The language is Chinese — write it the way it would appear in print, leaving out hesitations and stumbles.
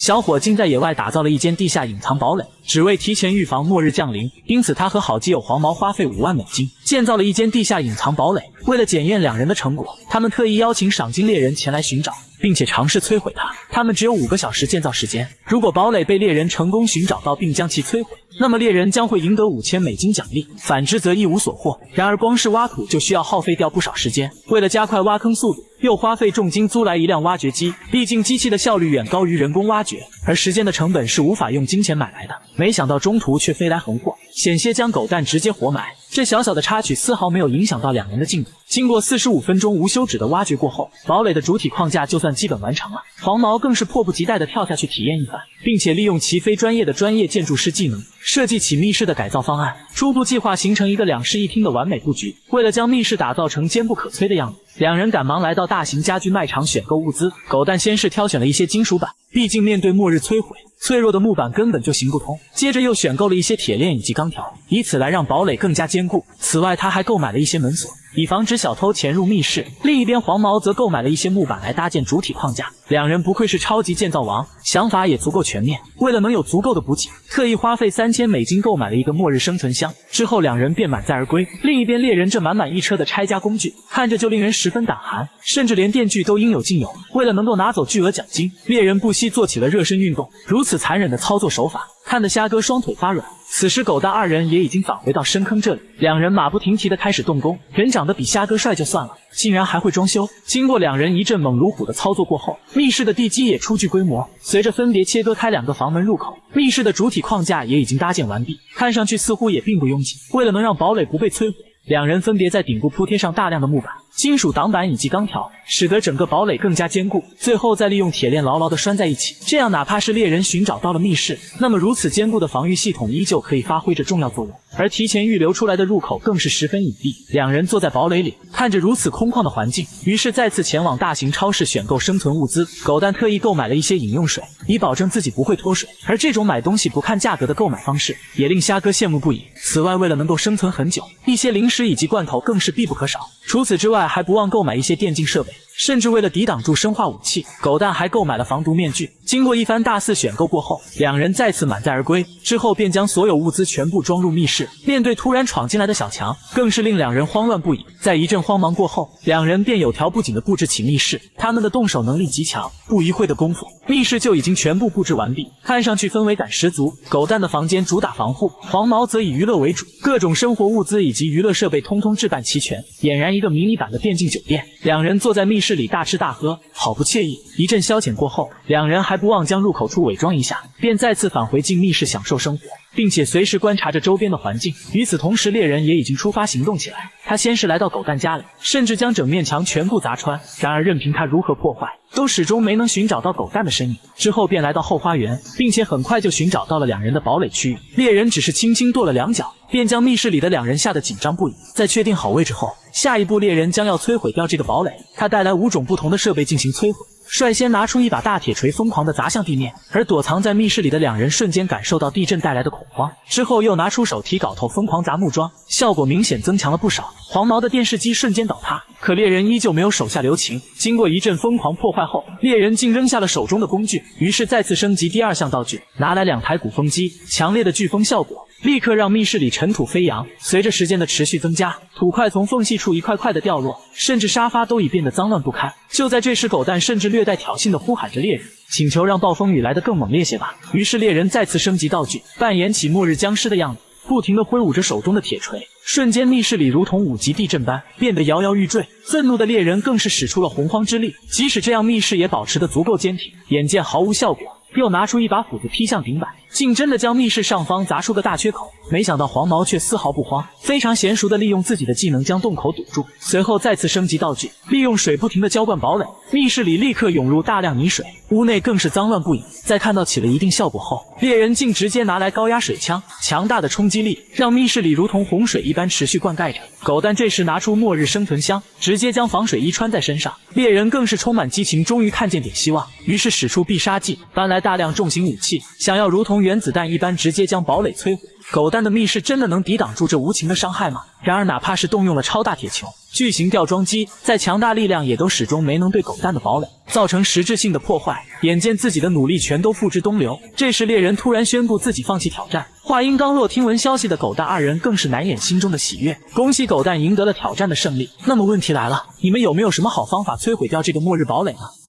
小伙竟在野外打造了一间地下隐藏堡垒，只为提前预防末日降临。因此，他和好基友黄毛花费5万美金建造了一间地下隐藏堡垒。为了检验两人的成果，他们特意邀请赏金猎人前来寻找，并且尝试摧毁它。他们只有5个小时建造时间，如果堡垒被猎人成功寻找到并将其摧毁，那么猎人将会赢得5000美金奖励，反之则一无所获。然而，光是挖土就需要耗费掉不少时间。为了加快挖坑速度，又花费重金租来一辆挖掘机，毕竟机器的效率远高于人工挖掘，而时间的成本是无法用金钱买来的。没想到中途却飞来横祸，险些将狗蛋直接活埋。这小小的插曲丝毫没有影响到两人的进度。经过45分钟无休止的挖掘过后，堡垒的主体框架就算基本完成了。黄毛更是迫不及待地跳下去体验一番，并且利用其非专业的专业建筑师技能，设计起密室的改造方案，初步计划形成一个2室1厅的完美布局。为了将密室打造成坚不可摧的样子，两人赶忙来到大型家具卖场选购物资。狗蛋先是挑选了一些金属板，毕竟面对末日摧毁，脆弱的木板根本就行不通。接着又选购了一些铁链以及钢条，以此来让堡垒更加坚固。此外，他还购买了一些门锁，以防止小偷潜入密室。另一边，黄毛则购买了一些木板来搭建主体框架。两人不愧是超级建造王，想法也足够全面。为了能有足够的补给，特意花费3000美金购买了一个末日生存箱。之后两人便满载而归。另一边，猎人这满满一车的拆家工具，看着就令人十分胆寒，甚至连电锯都应有尽有。为了能够拿走巨额奖金，猎人不惜做起了热身运动。如此残忍的操作手法，看得虾哥双腿发软。此时狗蛋二人也已经返回到深坑这里，两人马不停蹄地开始动工。人长得比虾哥帅就算了，竟然还会装修。经过两人一阵猛如虎的操作过后，密室的地基也初具规模。随着分别切割开2个房门入口，密室的主体框架也已经搭建完毕，看上去似乎也并不拥挤。为了能让堡垒不被摧毁，两人分别在顶部铺贴上大量的木板、金属挡板以及钢条，使得整个堡垒更加坚固。最后再利用铁链牢牢地拴在一起，这样哪怕是猎人寻找到了密室，那么如此坚固的防御系统依旧可以发挥着重要作用。而提前预留出来的入口更是十分隐蔽。两人坐在堡垒里，看着如此空旷的环境，于是再次前往大型超市选购生存物资。狗蛋特意购买了一些饮用水，以保证自己不会脱水。而这种买东西不看价格的购买方式，也令虾哥羡慕不已。此外，为了能够生存很久，一些零食以及罐头更是必不可少。除此之外，还不忘购买一些电竞设备，甚至为了抵挡住生化武器，狗蛋还购买了防毒面具。经过一番大肆选购过后，两人再次满载而归，之后便将所有物资全部装入密室。面对突然闯进来的小强，更是令两人慌乱不已。在一阵慌忙过后，两人便有条不紊地布置起密室。他们的动手能力极强，不一会的功夫，密室就已经全部布置完毕，看上去氛围感十足。狗蛋的房间主打防护，黄毛则以娱乐为主，各种生活物资以及娱乐设备通通置办齐全，俨然一个迷你版的电竞酒店。两人坐在密室里大吃大喝，好不惬意。一阵消遣过后，两人还不忘将入口处伪装一下，便再次返回进密室享受生活，并且随时观察着周边的环境。与此同时，猎人也已经出发行动起来。他先是来到狗蛋家里，甚至将整面墙全部砸穿，然而任凭他如何破坏，都始终没能寻找到狗蛋的身影。之后便来到后花园，并且很快就寻找到了两人的堡垒区域。猎人只是轻轻跺了2脚，便将密室里的两人吓得紧张不已。在确定好位置后，下一步猎人将要摧毁掉这个堡垒。他带来5种不同的设备进行摧毁，率先拿出一把大铁锤，疯狂地砸向地面。而躲藏在密室里的两人瞬间感受到地震带来的恐慌，之后又拿出手提镐头，疯狂砸木桩，效果明显增强了不少。黄毛的电视机瞬间倒塌，可猎人依旧没有手下留情。经过一阵疯狂破坏后，猎人竟扔下了手中的工具，于是再次升级第2项道具，拿来2台鼓风机。强烈的飓风效果立刻让密室里尘土飞扬。随着时间的持续增加，土块从缝隙处一块块的掉落，甚至沙发都已变得脏乱不堪。就在这时，狗蛋甚至略带挑衅地呼喊着猎人，请求让暴风雨来得更猛烈些吧。于是猎人再次升级道具，扮演起末日僵尸的样子，不停地挥舞着手中的铁锤。瞬间密室里如同5级地震般变得摇摇欲坠。愤怒的猎人更是使出了洪荒之力，即使这样密室也保持得足够坚挺。眼见毫无效果，又拿出一把斧子劈向顶板，竟真的将密室上方砸出个大缺口。没想到黄毛却丝毫不慌，非常娴熟地利用自己的技能将洞口堵住，随后再次升级道具，利用水不停地浇灌堡垒。密室里立刻涌入大量泥水，屋内更是脏乱不已。在看到起了一定效果后，猎人竟直接拿来高压水枪，强大的冲击力让密室里如同洪水一般持续灌溉着。狗蛋这时拿出末日生存箱，直接将防水衣穿在身上。猎人更是充满激情，终于看见点希望，于是使出必杀技，搬来大量重型武器，想要如同原子弹一般直接将堡垒摧毁。狗蛋的密室真的能抵挡住这无情的伤害吗？然而，哪怕是动用了超大铁球、巨型吊装机，再强大力量也都始终没能对狗蛋的堡垒造成实质性的破坏。眼见自己的努力全都付之东流，这时猎人突然宣布自己放弃挑战。话音刚落，听闻消息的狗蛋二人更是难掩心中的喜悦，恭喜狗蛋赢得了挑战的胜利。那么问题来了，你们有没有什么好方法摧毁掉这个末日堡垒呢？